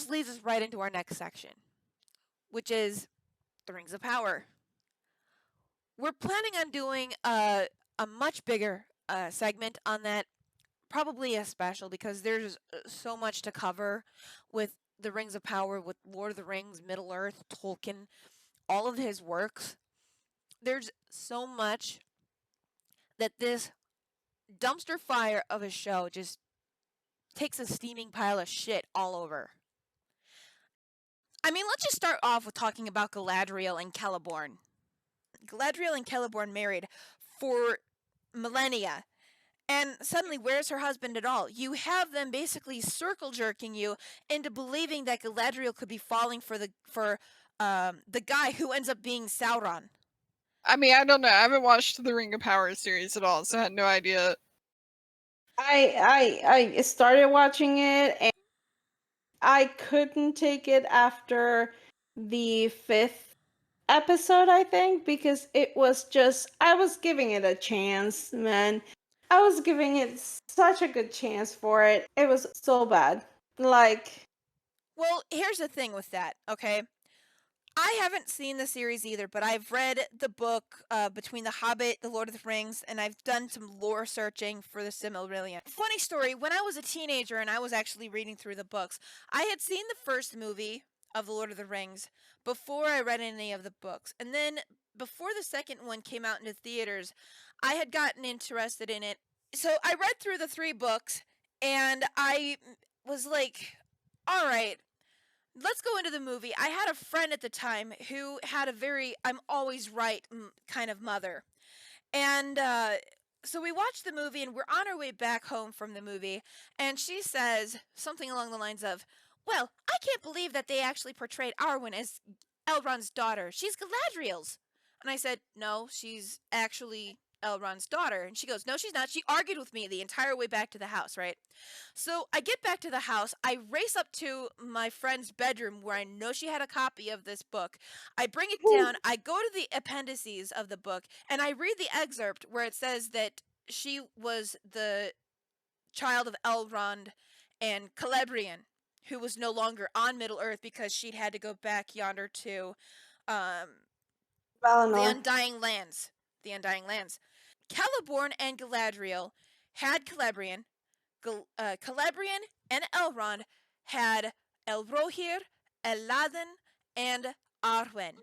this leads us right into our next section, which is the Rings of Power. We're planning on doing a much bigger segment on that, probably a special, because there's so much to cover with the Rings of Power, with Lord of the Rings, Middle Earth, Tolkien, all of his works. There's so much that this dumpster fire of a show just takes a steaming pile of shit all over. I mean, let's just start off with talking about Galadriel and Celeborn. Galadriel and Celeborn married for millennia. And suddenly, where's her husband at all? You have them basically circle jerking you into believing that Galadriel could be falling for the guy who ends up being Sauron. I mean, I don't know. I haven't watched the Ring of Power series at all, so I had no idea. I started watching it, and I couldn't take it after the 5th episode, I think, because it was just, I was giving it a chance, man. I was giving it such a good chance for it. It was so bad. Like, well, here's the thing with that, okay? I haven't seen the series either, but I've read the book between The Hobbit, The Lord of the Rings, and I've done some lore searching for the Silmarillion. Funny story, when I was a teenager and I was actually reading through the books, I had seen the first movie of The Lord of the Rings before I read any of the books. And then before the second one came out into theaters, I had gotten interested in it. So I read through the 3 books and I was like, all right, let's go into the movie. I had a friend at the time who had a very I'm always right kind of mother. And so we watched the movie and we're on our way back home from the movie. And she says something along the lines of, well, I can't believe that they actually portrayed Arwen as Elrond's daughter. She's Galadriel's. And I said, no, she's actually Elrond's daughter. And she goes, no, she's not. She argued with me the entire way back to the house, right? So I get back to the house. I race up to my friend's bedroom where I know she had a copy of this book. I bring it down. I go to the appendices of the book and I read the excerpt where it says that she was the child of Elrond and Celebrian, who was no longer on Middle Earth because she'd had to go back yonder to the Valinor. Undying Lands. The Undying Lands. Celeborn and Galadriel had Celebrian. Celebrian and Elrond had Elrohir, Elladan, and Arwen.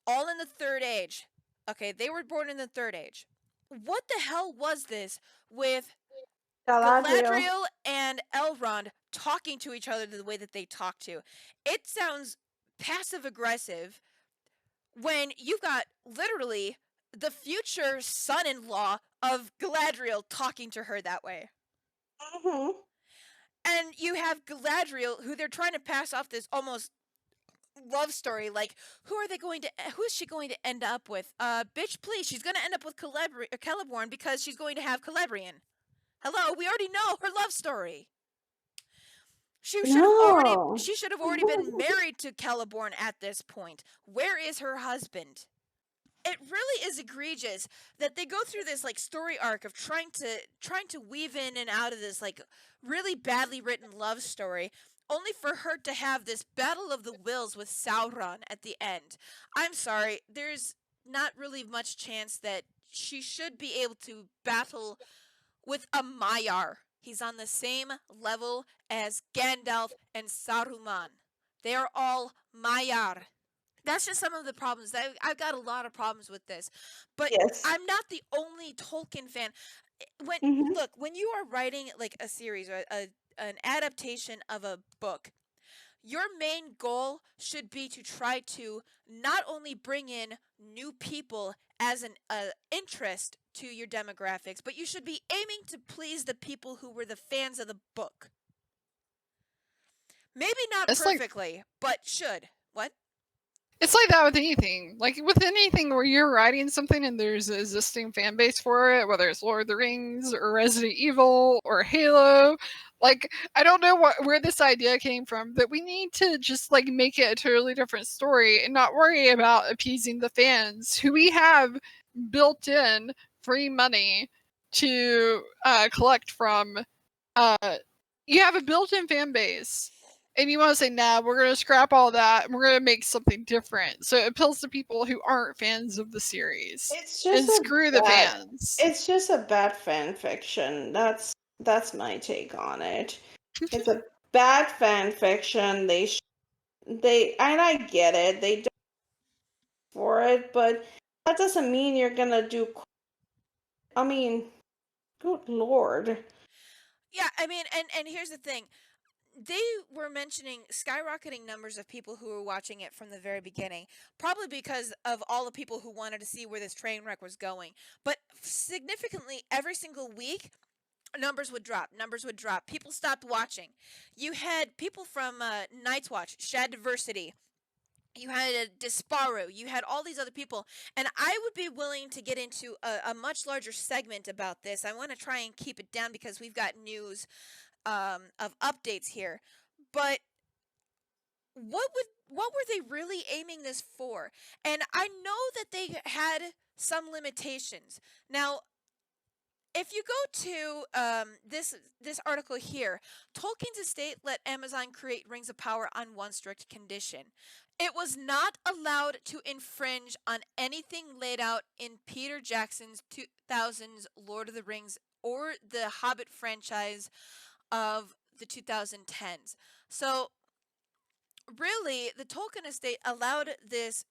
All in the Third Age. Okay, they were born in the Third Age. What the hell was this with Galadriel and Elrond talking to each other the way that they talk to? It sounds passive-aggressive when you've got literally the future son-in-law of Galadriel talking to her that way. Mm-hmm. And you have Galadriel, who they're trying to pass off this almost love story, like, who is she going to end up with? Bitch, please, she's going to end up with Celeborn because she's going to have Celebrian. Hello, we already know her love story. She should have already been married to Celeborn at this point. Where is her husband? It really is egregious that they go through this like story arc of trying to weave in and out of this like really badly written love story, only for her to have this battle of the wills with Sauron at the end. I'm sorry, there's not really much chance that she should be able to battle with a Maiar. He's on the same level as Gandalf and Saruman. They are all Maiar. That's just some of the problems. I've got a lot of problems with this. But Yes. I'm not the only Tolkien fan. Look, when you are writing like a series or an adaptation of a book, your main goal should be to try to not only bring in new people as an interest to your demographics, but you should be aiming to please the people who were the fans of the book. Maybe not perfectly, but should. What? It's like that with anything. Like with anything where you're writing something and there's an existing fan base for it, whether it's Lord of the Rings or Resident Evil or Halo. Like, I don't know where this idea came from, but we need to just like make it a totally different story and not worry about appeasing the fans who we have built in free money to collect from. You have a built-in fan base. and you want to say, nah, we're going to scrap all that and we're going to make something different. So it appeals to people who aren't fans of the series It's just and a screw the bad fans. it's just a bad fan fiction. That's my take on it. It's a bad fan fiction. They and I get it. They do for it, but that doesn't mean you're gonna do. I mean, good lord. Yeah, I mean, and here's the thing. They were mentioning skyrocketing numbers of people who were watching it from the very beginning, probably because of all the people who wanted to see where this train wreck was going. But significantly, every single week, numbers would drop. Numbers would drop. People stopped watching. You had people from Night's Watch, Shad Diversity. You had Disparu. You had all these other people. And I would be willing to get into a much larger segment about this. I want to try and keep it down because we've got news of updates here. But what were they really aiming this for? And I know that they had some limitations. Now, if you go to this article here, Tolkien's estate let Amazon create Rings of Power on one strict condition. It was not allowed to infringe on anything laid out in Peter Jackson's 2000's Lord of the Rings or the Hobbit franchise of the 2010s. So, really, the Tolkien estate allowed this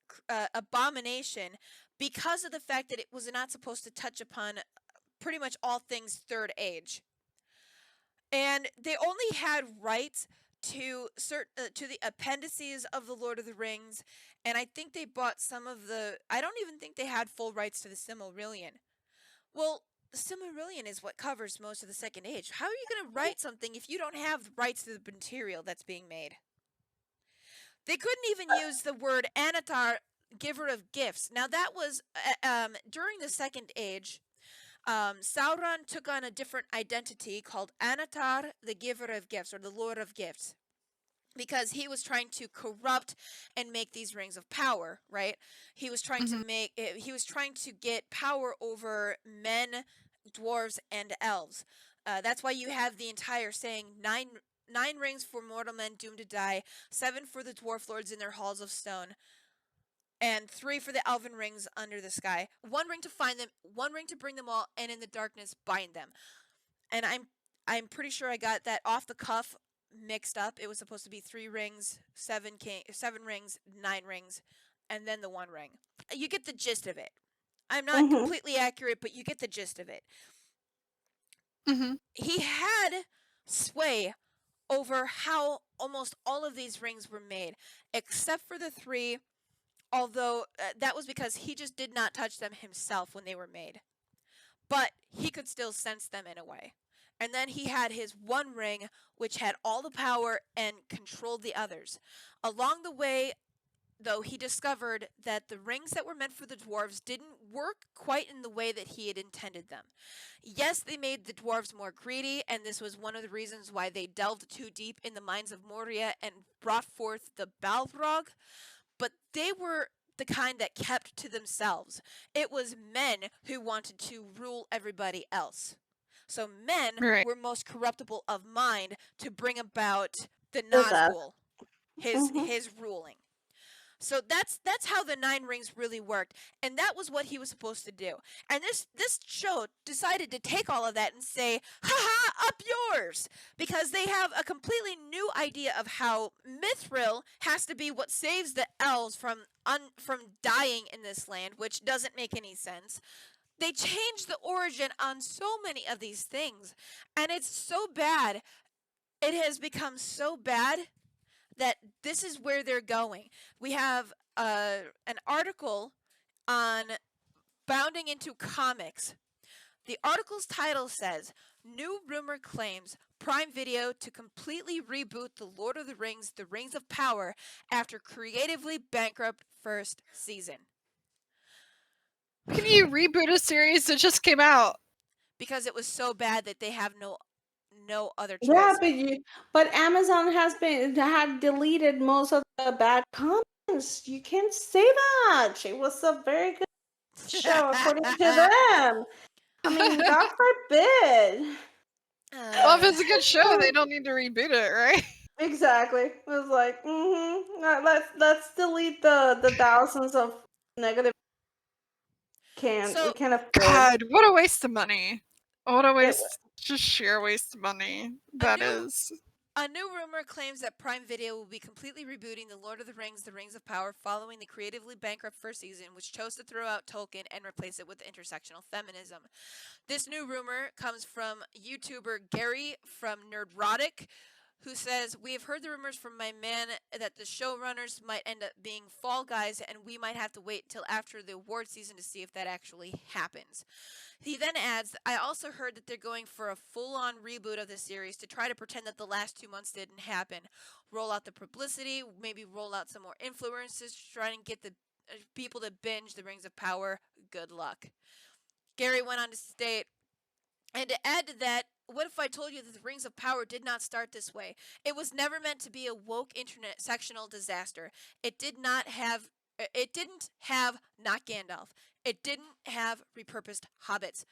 abomination because of the fact that it was not supposed to touch upon pretty much all things Third Age. And they only had rights to the appendices of the Lord of the Rings, and I think they bought some of the. I don't even think they had full rights to the Silmarillion. Well, the Silmarillion is what covers most of the Second Age. How are you going to write something if you don't have rights to the material that's being made? They couldn't even use the word Anatar, giver of gifts. Now that was during the Second Age. Sauron took on a different identity called Anatar, the giver of gifts, or the Lord of gifts, because he was trying to corrupt and make these rings of power, right? He was trying to he was trying to get power over men, dwarves, and elves. That's why you have the entire saying nine rings for mortal men doomed to die, 7 for the dwarf lords in their halls of stone, and 3 for the elven rings under the sky. 1 ring to find them, 1 ring to bring them all, and in the darkness bind them. And I'm pretty sure I got that off the cuff mixed up. It was supposed to be 3 rings, 7 rings, 9 rings, and then the 1 ring. You get the gist of it. I'm not Mm-hmm. completely accurate, but you get the gist of it. Mm-hmm. He had sway over how almost all of these rings were made, except for the 3. Although that was because he just did not touch them himself when they were made. But he could still sense them in a way. And then he had his 1 ring, which had all the power and controlled the others. Along the way, though, he discovered that the rings that were meant for the dwarves didn't work quite in the way that he had intended them. Yes, they made the dwarves more greedy, and this was one of the reasons why they delved too deep in the mines of Moria and brought forth the Balrog, but they were the kind that kept to themselves. It was men who wanted to rule everybody else. So men Right. were most corruptible of mind to bring about the With that. Nazgul, his ruling. So that's how the 9 rings really worked, and that was what he was supposed to do. And this show decided to take all of that and say, "Ha ha, up yours," because they have a completely new idea of how Mithril has to be what saves the elves from dying in this land, which doesn't make any sense. They changed the origin on so many of these things, and it's so bad. It has become so bad that this is where they're going. We have an article on bounding into comics. The article's title says, "New rumor claims Prime Video to completely reboot The Lord of the Rings, The Rings of Power after creatively bankrupt first season." Can you reboot a series that just came out? Because it was so bad that they have no other Yeah, choice. but Amazon had deleted most of the bad comments. You can't say that. It was a very good show according to them. I mean, God forbid. Well, if it's a good show, they don't need to reboot it, right? Exactly. It was like, let's delete the thousands of negative we So can't afford God, what a waste of money. What a it. waste, just sheer waste of money. a That new is. A new rumor claims that Prime Video will be completely rebooting The Lord of the Rings: The Rings of Power following the creatively bankrupt first season, which chose to throw out Tolkien and replace it with intersectional feminism. This new rumor comes from YouTuber Gary from Nerdrotic, who says, "We have heard the rumors from my man that the showrunners might end up being Fall Guys, and we might have to wait until after the award season to see if that actually happens." He then adds, "I also heard that they're going for a full on reboot of the series to try to pretend that the last 2 months didn't happen. Roll out the publicity, maybe roll out some more influencers to try and get the people to binge The Rings of Power. Good luck." Gary went on to state, "And to add to that, what if I told you that the Rings of Power did not start this way? It was never meant to be a woke internet sectional disaster. It did not have it didn't have not Gandalf. It didn't have repurposed hobbits.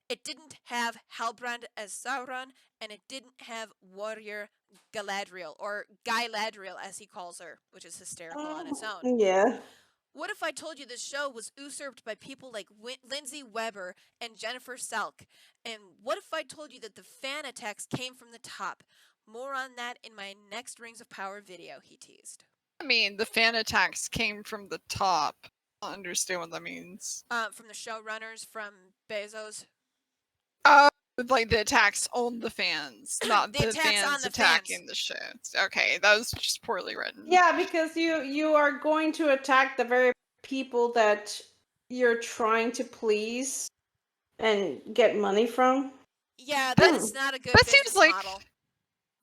It didn't have Halbrand as Sauron, and it didn't have warrior Galadriel, or Galadriel as he calls her, which is hysterical on its own. Yeah. What if I told you this show was usurped by people like Lindsay Weber and Jennifer Salk? And what if I told you that the fan attacks came from the top? More on that in my next Rings of Power video," he teased. I mean, the fan attacks came from the top. I don't understand what that means. From the showrunners, from Bezos. Oh, like the attacks on the fans, not The the attacks on fans the attacking fans. the shows. Okay, that was just poorly written. Yeah, because you are going to attack the very people that you're trying to please and get money from. Yeah, that That is not a good that seems business like model.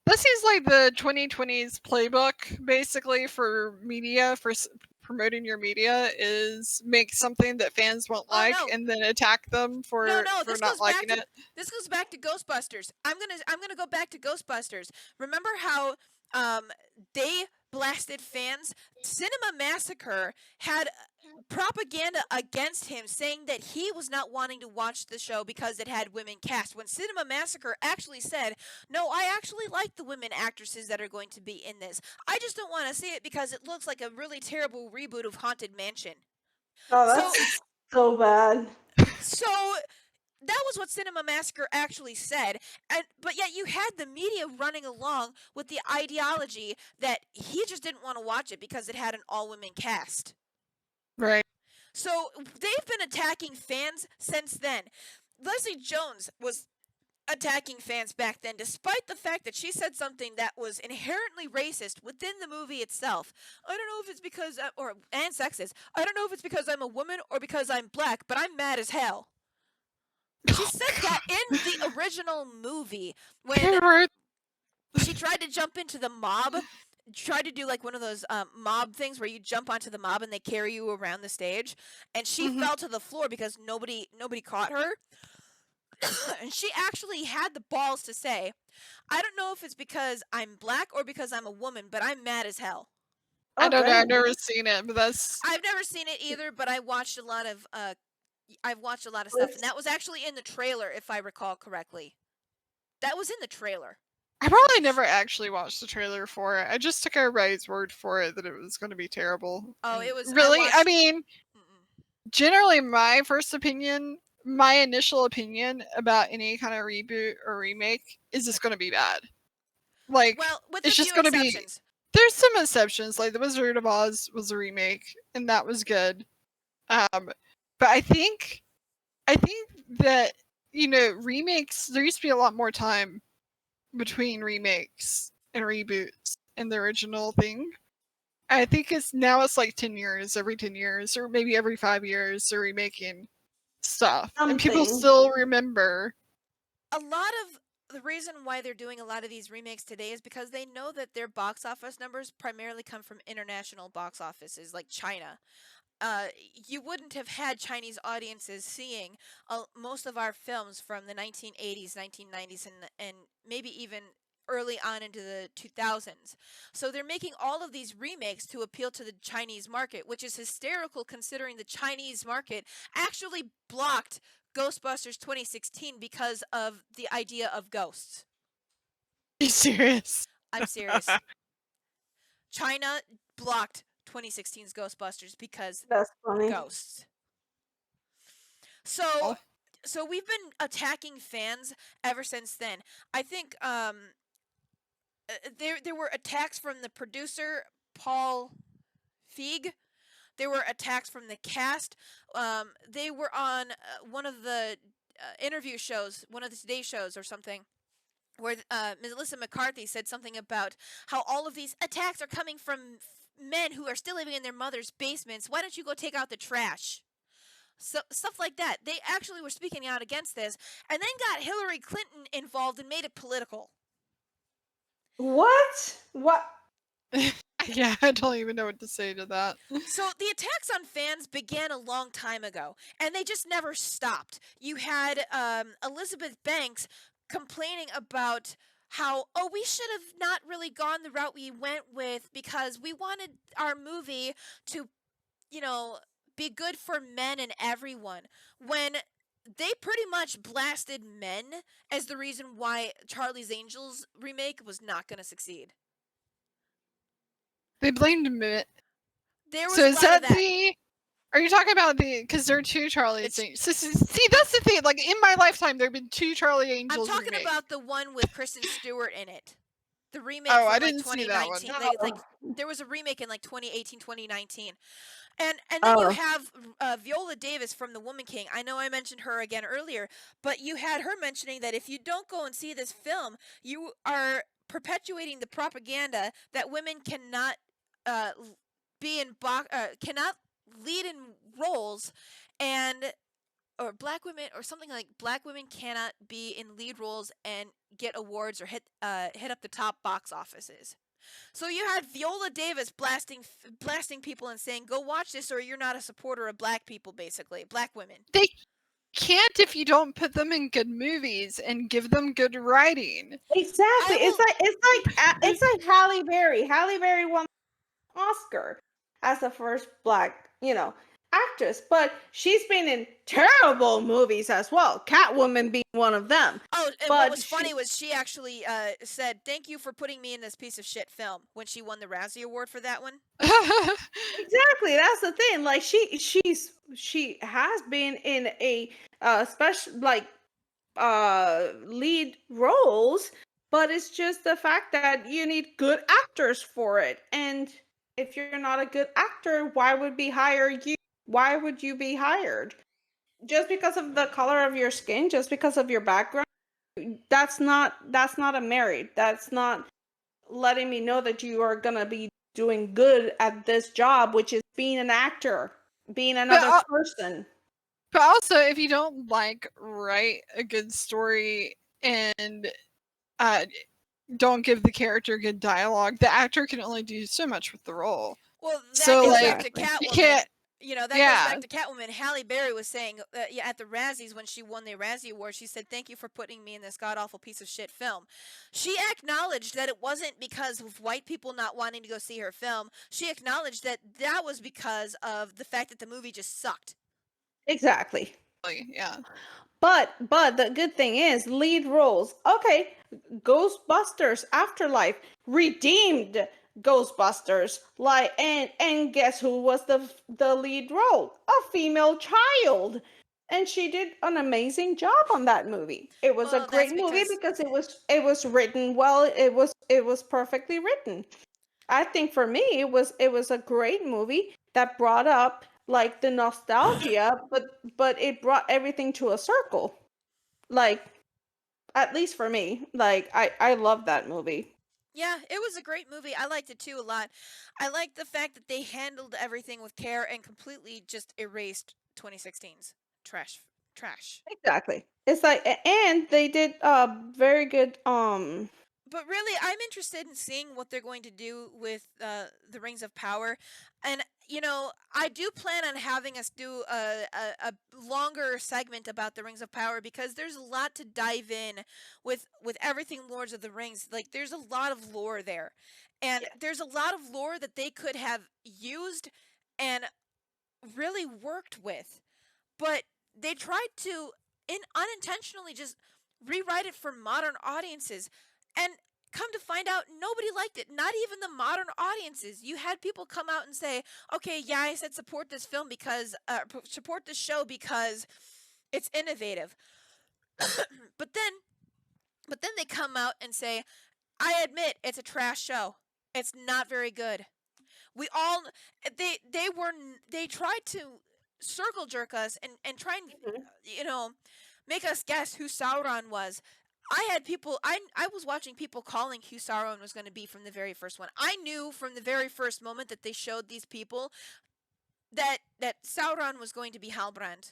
that seems like the 2020s playbook, basically, for media, for promoting your media, is make something that fans won't Oh like no, and then attack them no, for no! not liking it. This goes back to Ghostbusters. I'm gonna go back to Ghostbusters. Remember how they blasted fans? Cinema Massacre had propaganda against him, saying that he was not wanting to watch the show because it had women cast. When Cinema Massacre actually said, "No, I actually like the women actresses that are going to be in this. I just don't want to see it because it looks like a really terrible reboot of Haunted Mansion." Oh, So, that's so bad. so that was what Cinema Massacre actually said, but yet you had the media running along with the ideology that he just didn't want to watch it because it had an all-women cast. Right. So they've been attacking fans since then. Leslie Jones was attacking fans back then, despite the fact that she said something that was inherently racist within the movie itself. "I don't know if it's because, and sexist. I don't know if it's because I'm a woman or because I'm black, but I'm mad as hell." She Oh, said that in the original movie when who wrote? she tried to jump into the mob, tried to do like one of those mob things where you jump onto the mob and they carry you around the stage, and she Mhm. fell to the floor because nobody caught her. And she actually had the balls to say, "I don't know if it's because I'm black or because I'm a woman, but I'm mad as hell." I Oh, don't know. I've dang. never seen it, but that's I've never seen it either, but I've watched a lot of stuff, and that was actually in the trailer, if I recall correctly. That was in the trailer. I probably never actually watched the trailer for it. I just took everybody's word for it that it was going to be terrible. Oh, And it was. really, I mean, Mm-mm. generally, my first opinion, my initial opinion about any kind of reboot or remake is it's going to be bad. Like, Well, with a it's just few going to be. exceptions. There's some exceptions, like The Wizard of Oz was a remake, and that was good. But I think that remakes. There used to be a lot more time between remakes and reboots and the original thing. I think it's like 10 years, every 10 years, or maybe every 5 years, they're remaking stuff. And people Something. still remember. A lot of the reason why they're doing a lot of these remakes today is because they know that their box office numbers primarily come from international box offices like China. You wouldn't have had Chinese audiences seeing most of our films from the 1980s, 1990s, and maybe even early on into the 2000s. So they're making all of these remakes to appeal to the Chinese market, which is hysterical considering the Chinese market actually blocked Ghostbusters 2016 because of the idea of ghosts. Are you serious? I'm serious. China blocked 2016's Ghostbusters because That's funny. ghosts. So we've been attacking fans ever since then. I think there were attacks from the producer Paul Feig. There were attacks from the cast. They were on one of the interview shows, one of the Today shows or something, where Melissa McCarthy said something about how all of these attacks are coming from men who are still living in their mother's basements. Why don't you go take out the trash? So stuff like that. They actually were speaking out against this, and then got Hillary Clinton involved and made it political. What? What? Yeah, I don't even know what to say to that. So the attacks on fans began a long time ago, and they just never stopped. You had Elizabeth Banks complaining about how, oh, we should have not really gone the route we went with because we wanted our movie to, you know, be good for men and everyone. When they pretty much blasted men as the reason why Charlie's Angels remake was not going to succeed. They blamed me. There was So a is lot that of that. the? Are you talking about the? Because there are two Charlie's Angels. See, that's the thing. Like in my lifetime, there have been two Charlie I'm Angels. talking remakes. about the one with Kristen Stewart in it. The remake Oh, from I like didn't see that one. 2019. Like there was a remake in like 2018, 2019. And then you have Viola Davis from The Woman King. I know I mentioned her again earlier, but you had her mentioning that if you don't go and see this film, you are perpetuating the propaganda that women cannot cannot lead in roles, and or black women or something like black women cannot be in lead roles and get awards or hit up the top box offices. So you had Viola Davis blasting people and saying, "Go watch this, or you're not a supporter of black people." Basically, black women. They can't if you don't put them in good movies and give them good writing. Exactly. It's like Halle Berry. Halle Berry won an Oscar as the first black, actress, but she's been in terrible movies as well. Catwoman being one of them. Oh, and but what was funny was she actually said, "Thank you for putting me in this piece of shit film" when she won the Razzie Award for that one. Exactly, that's the thing. Like she has been in a special lead roles, but it's just the fact that you need good actors for it. And if you're not a good actor, why would be hire you? Why would you be hired? Just because of the color of your skin, just because of your background? That's not a merit. That's not letting me know that you are gonna be doing good at this job, which is being an actor, being another person. But also, if you don't write a good story and don't give the character good dialogue, the actor can only do so much with the role. Well, that So goes like back to Catwoman. you can't. That Yeah. goes back to Catwoman. Halle Berry was saying at the Razzies when she won the Razzie Award, she said, "Thank you for putting me in this god-awful piece of shit film." She acknowledged that it wasn't because of white people not wanting to go see her film. She acknowledged that was because of the fact that the movie just sucked. Exactly. Yeah. But the good thing is lead roles. Okay, Ghostbusters Afterlife redeemed Ghostbusters. And guess who was the lead role? A female child. And she did an amazing job on that movie. It was a great movie because it was written well. It was perfectly written. I think for me it was a great movie that brought up like the nostalgia, but it brought everything to a circle. Like, at least for me, like I love that movie. Yeah, it was a great movie. I liked it too a lot. I liked the fact that they handled everything with care and completely just erased 2016's trash. Exactly. It's like, and they did very good But really, I'm interested in seeing what they're going to do with the Rings of Power, and I do plan on having us do a longer segment about the Rings of Power because there's a lot to dive in with everything Lords of the Rings. Like, there's a lot of lore there, and there's a lot of lore that they could have used and really worked with, but they tried to unintentionally just rewrite it for modern audiences. And come to find out, nobody liked it. Not even the modern audiences. You had people come out and say, "Okay, yeah, I said support this film because support this show because it's innovative." but then, but then they come out and say, "I admit it's a trash show. It's not very good." We all they tried to circle jerk us and try and Mhm. you know make us guess who Sauron was. I was watching people calling who Sauron was going to be from the very first one. I knew from the very first moment that they showed these people that Sauron was going to be Halbrand.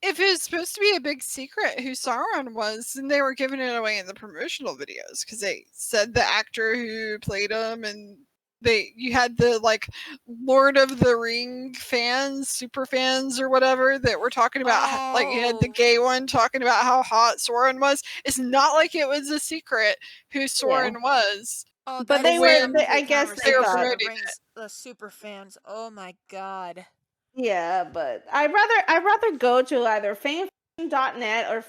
If it was supposed to be a big secret who Sauron was, then they were giving it away in the promotional videos because they said the actor who played him, and you had the like Lord of the Ring fans, super fans or whatever that were talking about like you had the Oh, gay one talking about how hot Sauron was. It's not like it was a secret who Yeah. Sauron was oh, But that they is were, some when I great guess they they were conversation. thought, The promoting. rings, the super fans. Oh my god. yeah, but I'd rather go to either fanfiction.net or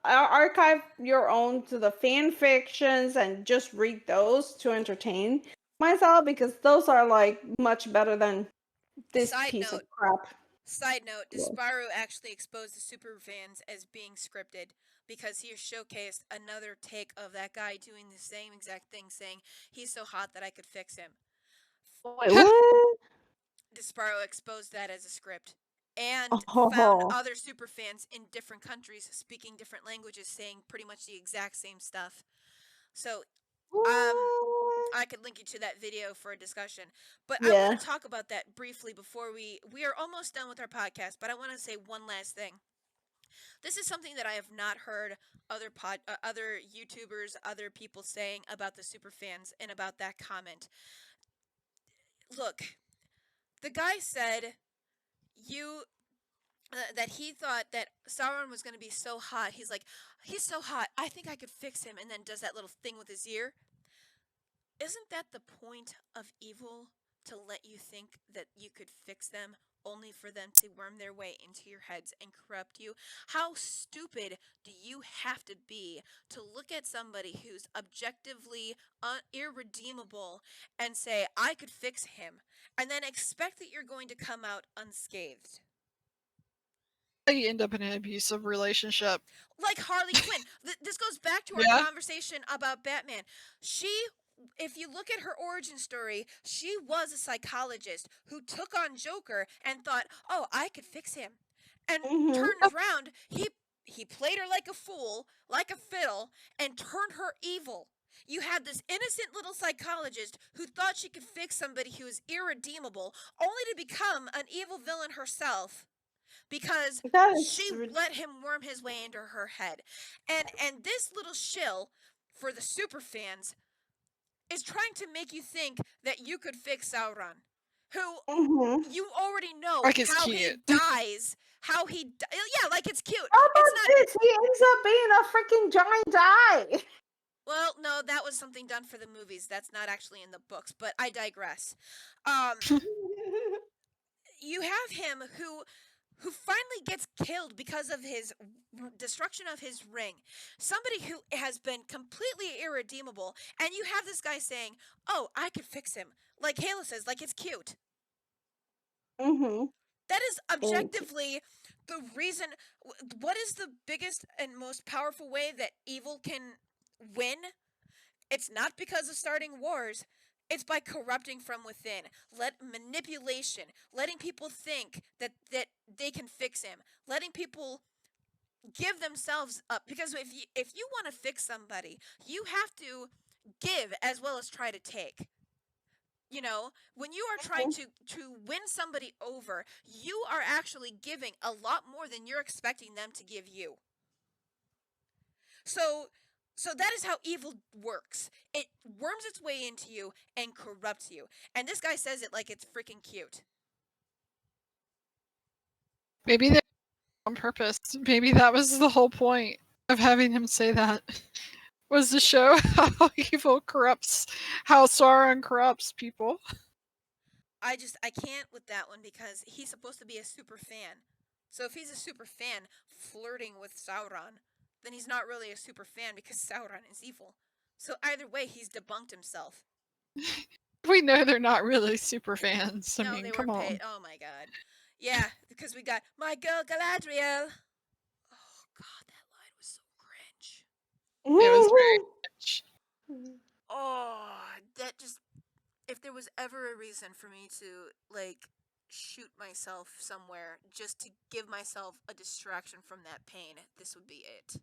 archive your own to the fan fictions and just read those to entertain myself, because those are like much better than this Side piece of note, crap. Side note, Yeah. Disparu actually exposed the superfans as being scripted because he showcased another take of that guy doing the same exact thing, saying, "He's so hot that I could fix him." Wait, what? Disparu exposed that as a script and found Oh, other superfans in different countries speaking different languages saying pretty much the exact same stuff. So, um, what? I could link you to that video for a discussion. But I want Yeah. to talk about that briefly before we are almost done with our podcast, but I want to say one last thing. This is something that I have not heard other YouTubers, other people saying about the superfans and about that comment. Look, the guy said you that he thought that Sauron was going to be so hot. He's like, "He's so hot. I think I could fix him." And then does that little thing with his ear. Isn't that the point of evil? To let you think that you could fix them only for them to worm their way into your heads and corrupt you? How stupid do you have to be to look at somebody who's objectively irredeemable and say, "I could fix him," and then expect that you're going to come out unscathed? You end up in an abusive relationship. Like Harley Quinn. This goes back to our Yeah. conversation about Batman. If you look at her origin story, she was a psychologist who took on Joker and thought, "Oh, I could fix him," and Mm-hmm. turns around. He played her like a fool, like a fiddle, and turned her evil. You had this innocent little psychologist who thought she could fix somebody who is irredeemable, only to become an evil villain herself because That is. she let him worm his way into her head. And this little shill for the super fans is trying to make you think that you could fix Sauron, who Mm-hmm. you already know Like it's how he cute. dies, yeah, like it's cute. How It's about not. this? He ends up being a freaking giant eye. Well, no, that was something done for the movies. That's not actually in the books, but I digress. Um, you have him who finally gets killed because of his destruction of his ring. Somebody who has been completely irredeemable, and you have this guy saying, "Oh, I could fix him." Like Kayla says, like it's cute. Mm-hmm. That is And objectively the reason. What is the biggest and most powerful way that evil can win? It's not because of starting wars. It's by corrupting from within. Manipulation, letting people think that they can fix him, letting people give themselves up. Because if you want to fix somebody, you have to give as well as try to take. When you are trying to win somebody over, you are actually giving a lot more than you're expecting them to give you. So so that is how evil works. It worms its way into you and corrupts you. And this guy says it like it's freaking cute. Maybe they on purpose. Maybe that was the whole point of having him say that. Was to show how evil corrupts, how Sauron corrupts people. I can't with that one because he's supposed to be a super fan. So if he's a super fan flirting with Sauron, then he's not really a super fan because Sauron is evil. So either way, he's debunked himself. We know they're not really super fans. I No, mean, they come were paid. on. Oh my god. Yeah, because we got my girl Galadriel. Oh god, that line was so cringe. It was very much. Oh, that just if there was ever a reason for me to like shoot myself somewhere just to give myself a distraction from that pain, this would be it.